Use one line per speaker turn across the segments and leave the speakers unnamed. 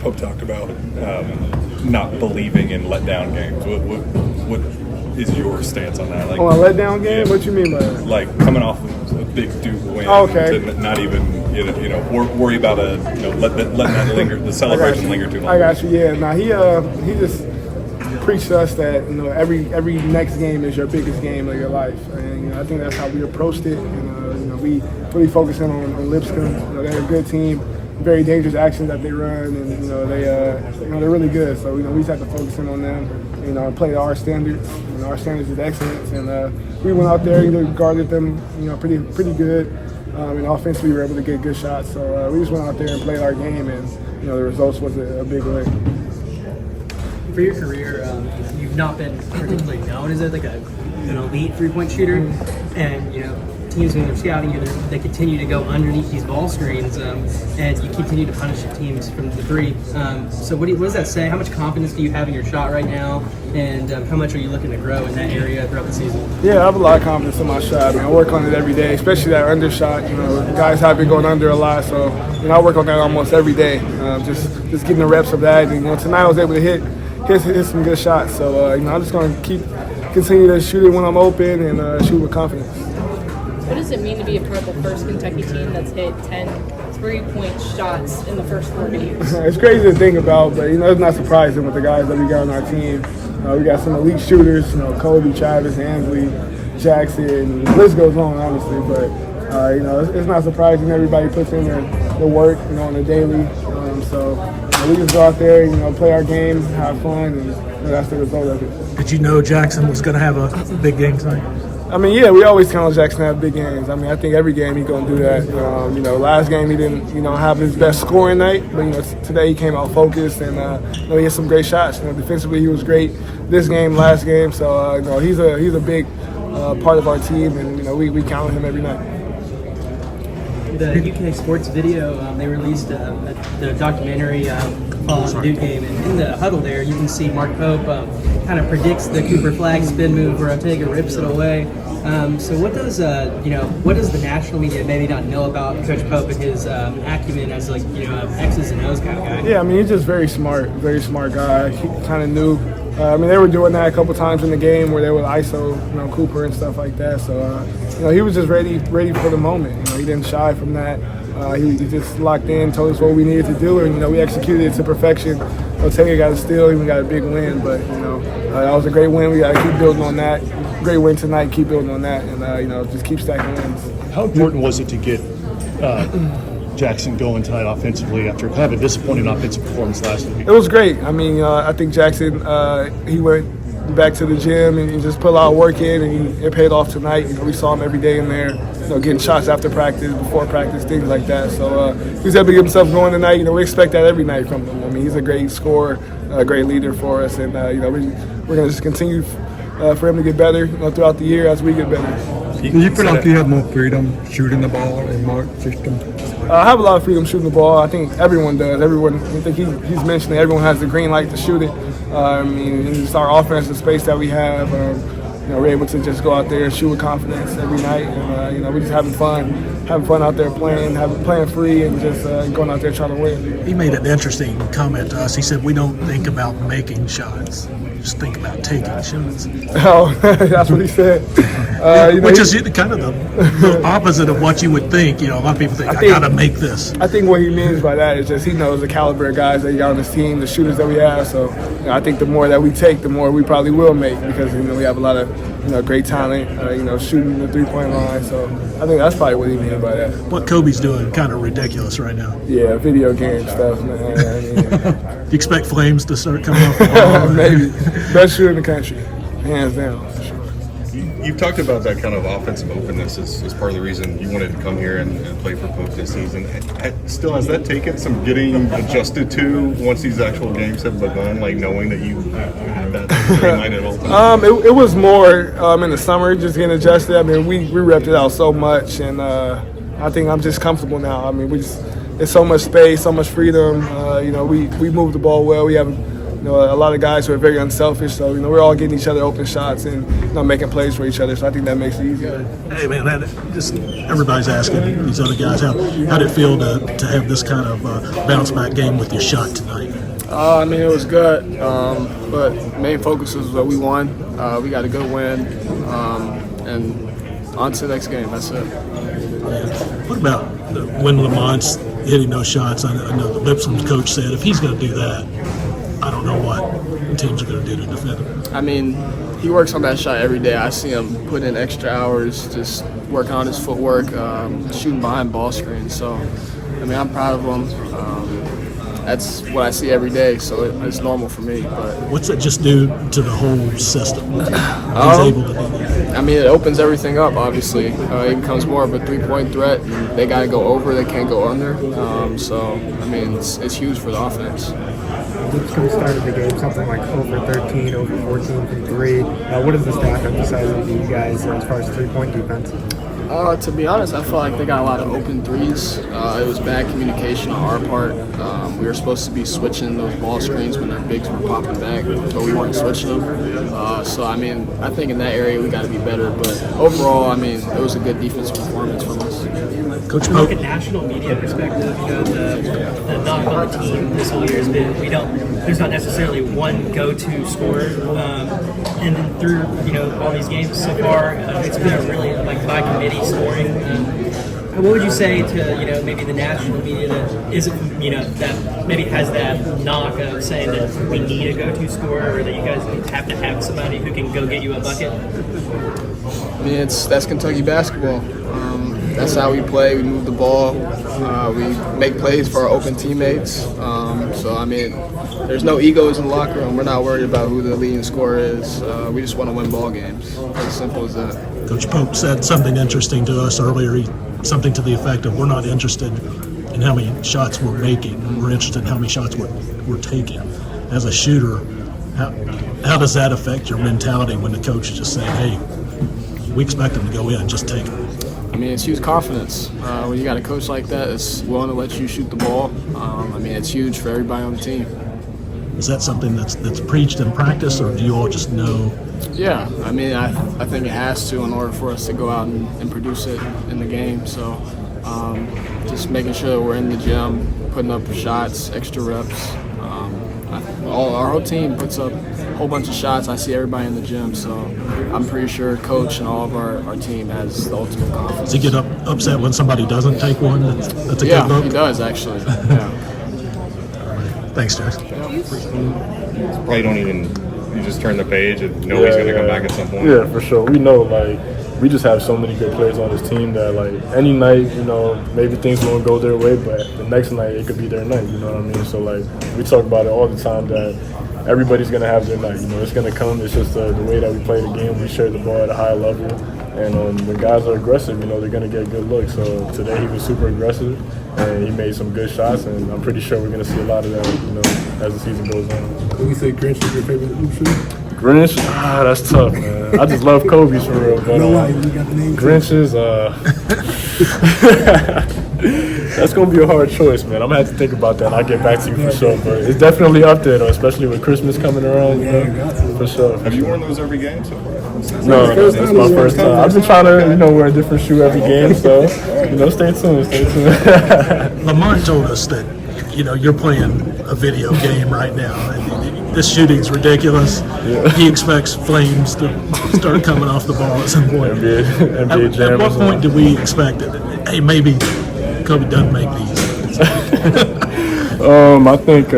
Pope talked about not believing in letdown games. What is your stance on that? Like,
on a letdown game? Yeah. What you mean by that?
Like coming off a big Duke win, to not even worry about letting that linger, the celebration linger too long.
I got you. Yeah. Now he just preached to us that every next game is your biggest game of your life, and I think that's how we approached it. And we really focus in on Lipscomb. They're a good team. Very dangerous actions that they run, and they're really good. So we just have to focus in on them, and play to our standards. Our standards is excellence, and we went out there, guarded them, pretty good, and offensively we were able to get good shots. So we just went out there and played our game, and the results was a big win.
For your career, you've not been particularly known as an elite three-point shooter, and teams when they're scouting you, they continue to go underneath these ball screens, and you continue to punish teams from the three. So what does that say? How much confidence do you have in your shot right now, and how much are you looking to grow in that area throughout the season? Yeah,
I have a lot of confidence in my shot. I work on it every day, especially that under shot. Guys have been going under a lot, so I work on that almost every day. Just getting the reps of that. And tonight I was able to hit some good shots. So I'm just going to continue to shoot it when I'm open and shoot with confidence.
What does it mean to be a part of the first Kentucky team that's hit 10 3-point shots in the first 4 games?
It's crazy to think about, but it's not surprising with the guys that we got on our team. We got some elite shooters, Koby, Travis, Ansley, Jaxson. The list goes on, honestly, but it's not surprising. Everybody puts in their work, on a daily. So we just go out there, play our game, have fun, and that's the result of it.
Did you know Jaxson was going to have a big game tonight?
We always count on Jaxson to have big games. I think every game he's going to do that. Last game he didn't, have his best scoring night, but today he came out focused and he had some great shots. Defensively he was great this game, last game. So he's a big part of our team, and we count on him every night.
The UK Sports Video, they released the documentary following the Duke game, and in the huddle there, you can see Mark Pope kind of predicts the Cooper Flag spin move where Ortega rips it away. So what does the national media maybe not know about Coach Pope and his acumen as X's and O's kind of guy?
Yeah, he's just very smart guy. He kind of knew. They were doing that a couple times in the game where they would ISO, Cooper and stuff like that. So, he was just ready for the moment. He didn't shy from that. He just locked in, told us what we needed to do, and we executed it to perfection. Ortega got a steal, even got a big win, but that was a great win. We got to keep building on that. Great win tonight. Keep building on that, and just keep stacking wins.
How important was it to get Jaxson going tonight offensively after kind of a disappointing offensive performance last week?
It was great. I think Jaxson, he went back to the gym and he just put a lot of work in, and it paid off tonight. We saw him every day in there, getting shots after practice, before practice, things like that. So he was able to get himself going tonight. We expect that every night from him. He's a great scorer, a great leader for us, and we're going to just continue for him to get better throughout the year as we get better.
Do you feel like you have more freedom shooting the ball in Mark's system?
I have a lot of freedom shooting the ball. I think everyone does. I think he's mentioned that everyone has the green light to shoot it. It's our offensive space that we have. We're able to just go out there and shoot with confidence every night. And, we're just having fun out there playing free, and just going out there trying to win.
He made an interesting comment to us. He said, "We don't think about making shots. We just think about taking shots."
Oh, that's what he said.
Which is kind of the opposite of what you would think. A lot of people think, I got to make this.
I think what he means by that is just he knows the caliber of guys that he got on his team, the shooters that we have. So I think the more that we take, the more we probably will make, because we have a lot of great talent, shooting the three-point line. So I think that's probably what he means by that.
What Kobe's doing kind of ridiculous right now.
Yeah, video game stuff, man.
Do you expect Flames to start coming off the ball?
Maybe. Best shooter in the country, hands down.
You've talked about that kind of offensive openness as part of the reason you wanted to come here and play for Pope this season. Still, has that taken some getting adjusted to once these actual games have begun, knowing that you have that green light at all times?
It was more in the summer, just getting adjusted. We repped it out so much, and I think I'm just comfortable now. There's so much space, so much freedom. We move the ball well. We have a lot of guys who are very unselfish. So we're all getting each other open shots and making plays for each other. So I think that makes it easier.
Hey man, just everybody's asking these other guys how did it feel to have this kind of bounce back game with your shot tonight?
I mean, it was good, but main focus is that we won. We got a good win, and on to the next game. That's it.
What about when Lamont's hitting those shots? I know the Lipscomb coach said if he's going to do that, I don't know what the teams are going to do to defend him.
I mean, he works on that shot every day. I see him put in extra hours, just working on his footwork, shooting behind ball screens. So, I mean, I'm proud of him. That's what I see every day, so it's normal for me. But
what's that just do to the whole system? He's able to do that.
I mean, it opens everything up, obviously. It becomes more of a three-point threat. And they got to go over, they can't go under. So, I mean, it's huge for the offense.
Lipscomb started the game something like over 13, over 14 from 3. What does the staff emphasize to you guys as far as three-point defense?
To be honest, I felt like they got a lot of open threes. It was bad communication on our part. We were supposed to be switching those ball screens when their bigs were popping back, but we weren't switching them. So, I mean, I think in that area we got to be better. But overall, I mean, it was a good defensive performance from us.
Coach, look at national media perspective. The knock on the team this whole year has been there's not necessarily one go-to scorer, and through all these games so far, it's been a really by committee scoring. What would you say to maybe the national media that isn't that maybe has that knock of saying that we need a go-to scorer or that you guys have to have somebody who can go get you a bucket?
I mean, that's Kentucky basketball. That's how we play. We move the ball. We make plays for our open teammates. So, I mean, there's no egos in the locker room. We're not worried about who the leading scorer is. We just want to win ball games. As simple as that.
Coach Pope said something interesting to us earlier, something to the effect of we're not interested in how many shots we're making. We're interested in how many shots we're taking. As a shooter, how does that affect your mentality when the coach is just saying, hey, we expect them to go in, just take them?
I mean, it's huge confidence. When you got a coach like that that's willing to let you shoot the ball, I mean, it's huge for everybody on the team.
Is that something that's preached in practice, or do you all just know?
Yeah, I mean, I think it has to in order for us to go out and produce it in the game. So just making sure that we're in the gym, putting up shots, extra reps. Our whole team puts up a whole bunch of shots. I see everybody in the gym, so I'm pretty sure Coach and all of our team has the ultimate confidence.
Does he get upset when somebody doesn't take one? That's a good look?
Yeah, he does, actually. Yeah.
Thanks, Jax.
Probably don't even, you just turn the page and know he's going to come back at some point.
Yeah, for sure. We know, we just have so many good players on this team that, any night, maybe things won't go their way, but the next night it could be their night, you know what I mean? So, we talk about it all the time that everybody's going to have their night. It's going to come. It's just the way that we play the game. We share the ball at a high level. And when guys are aggressive, they're going to get good looks. So today he was super aggressive, and he made some good shots, and I'm pretty sure we're going to see a lot of that, as the season goes on.
Can we say Grinch is your favorite hoop shooter?
Grinch? That's tough, man. I just love Kobe's for real. But,
no lie, you got the name.
Grinch is, that's going to be a hard choice, man. I'm going to have to think about that. I'll get back to you for sure. But it's definitely up there, though, especially with Christmas coming around, for sure.
Have you worn those every game so far?
No, it's my first time. I've been trying to, wear a different shoe every game, so, stay tuned.
Lamont told us that, you're playing a video game right now. And this shooting's ridiculous. Yeah. He expects flames to start coming off the ball at some point.
NBA
at what point do we expect it? Hey, maybe Koby doesn't make these.
I think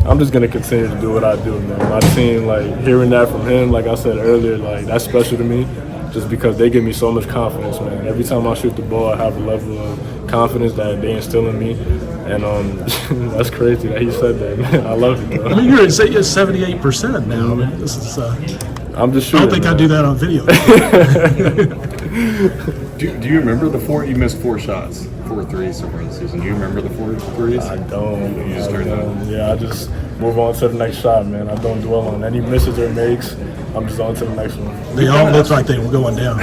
I'm just going to continue to do what I do, man. My team, hearing that from him, like I said earlier, that's special to me just because they give me so much confidence, man. Every time I shoot the ball, I have a level of confidence that they instill in me. And that's crazy that he said that, man. I love it, bro.
I mean, you're at 78% now. I mean, this is,
I'm just shooting,
I don't think
man.
I do that on video.
Do you remember you missed 4 shots, 4 threes so far this season? Do you remember the 4 threes?
I don't.
You just turned that.
Yeah, I just move on to the next shot, man. I don't dwell on any misses or makes. I'm just on to the next one.
They all look like they were going down.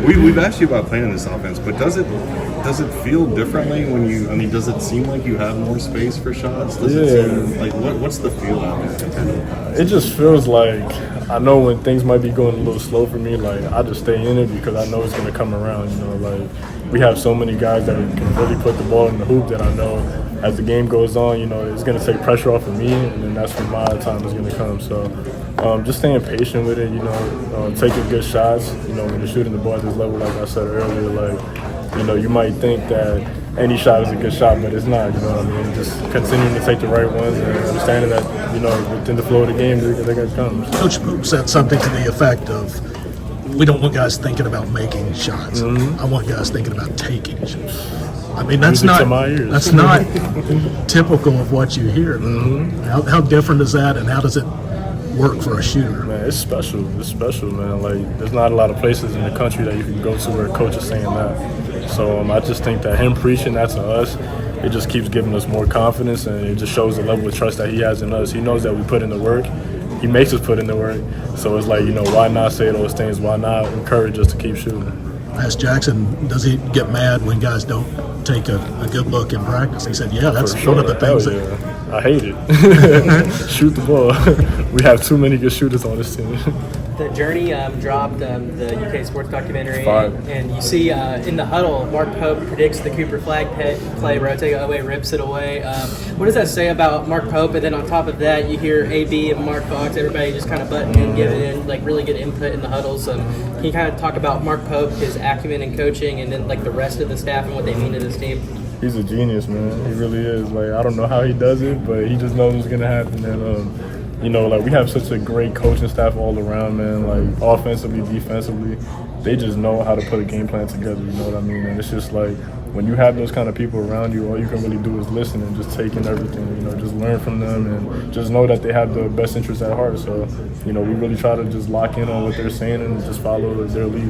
We've asked you about playing this offense, but does it does it feel differently when you? I mean, does it seem like you have more space for shots? Does it seem like what's the feel out there?
It just feels like I know when things might be going a little slow for me. Like I just stay in it because I know it's gonna come around. You know, like we have so many guys that can really put the ball in the hoop that I know as the game goes on, you know, it's gonna take pressure off of me, and then that's when my time is gonna come. So just staying patient with it. You know, taking good shots. You know, when you're shooting the ball at this level, like I said earlier, like you know, you might think that any shot is a good shot, but it's not. You know what I mean? Just continuing to take the right ones and understanding that, you know, within the flow of the game, they're going to come.
Coach Poop said something to the effect of, we don't want guys thinking about making shots. I want guys thinking about taking shots. I mean, that's not typical of what you hear. How different is that, and how does it work for a shooter?
Man, it's special. It's special, man. Like, there's not a lot of places in the country that you can go to where a coach is saying that. So I just think that him preaching that to us, it just keeps giving us more confidence, and it just shows the level of trust that he has in us. He knows that we put in the work. He makes us put in the work. So it's like, you know, why not say those things? Why not encourage us to keep shooting?
I asked Jaxson, does he get mad when guys don't take a good look in practice? He said, yeah, that's one of the things
I hate it. Shoot the ball. We have too many good shooters on this team.
The Journey dropped the UK sports documentary,
Fire.
and you see in the huddle, Mark Pope predicts the Cooper flag play, rotate away, rips it away. What does that say about Mark Pope? And then on top of that, you hear AB and Mark Fox, everybody just kind of butting in, giving in, like really good input in the huddles. Can you kind of talk about Mark Pope, his acumen in coaching, and then like the rest of the staff and what they mean to this team?
He's a genius, man. He really is. Like, I don't know how he does it, but he just knows what's gonna happen. And you know, like, we have such a great coaching staff all around, man. Like, offensively, defensively, they just know how to put a game plan together. You know what I mean? And it's just like, when you have those kind of people around you, all you can really do is listen and just take in everything. You know, just learn from them and just know that they have the best interests at heart. So, you know, we really try to just lock in on what they're saying and just follow their lead.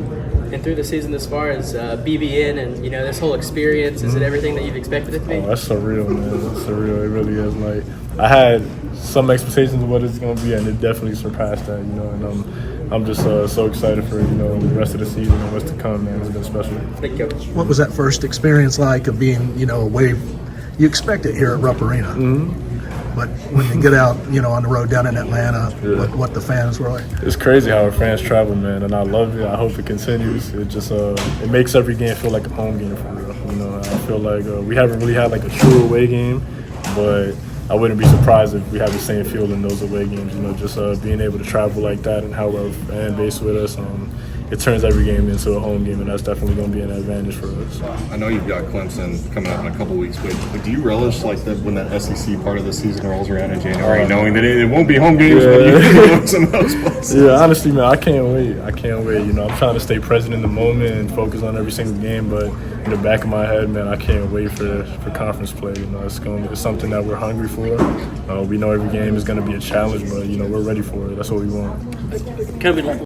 And through the season this far, as BBN and, you know, this whole experience, is it everything that you've expected it to be?
Oh, that's surreal, man. It's surreal. It really is. Like, I had some expectations of what it's going to be, and it definitely surpassed that, you know. And I'm just so excited for, you know, the rest of the season and what's to come, man. It's been special.
Thank you.
What was that first experience like of being, you know, away? You expect it here at Rupp Arena. But when you get out, you know, on the road down in Atlanta, what the fans were like?
It's crazy how our fans travel, man, and I love it. I hope it continues. It just it makes every game feel like a home game for real. You know, I feel like we haven't really had like a true away game, but I wouldn't be surprised if we have the same feel in those away games. You know, just being able to travel like that and have our fan base with us. It turns every game into a home game, and that's definitely going to be an advantage for us.
I know you've got Clemson coming up in a couple weeks, but do you relish like that when that SEC part of the season rolls around in January, knowing that it won't be home games, but you can go to some of those places?
Yeah, honestly, man, I can't wait. I can't wait. You know, I'm trying to stay present in the moment and focus on every single game, but in the back of my head, man, I can't wait for conference play. You know, it's something that we're hungry for. We know every game is going to be a challenge, but you know, we're ready for it. That's what we want.
Koby,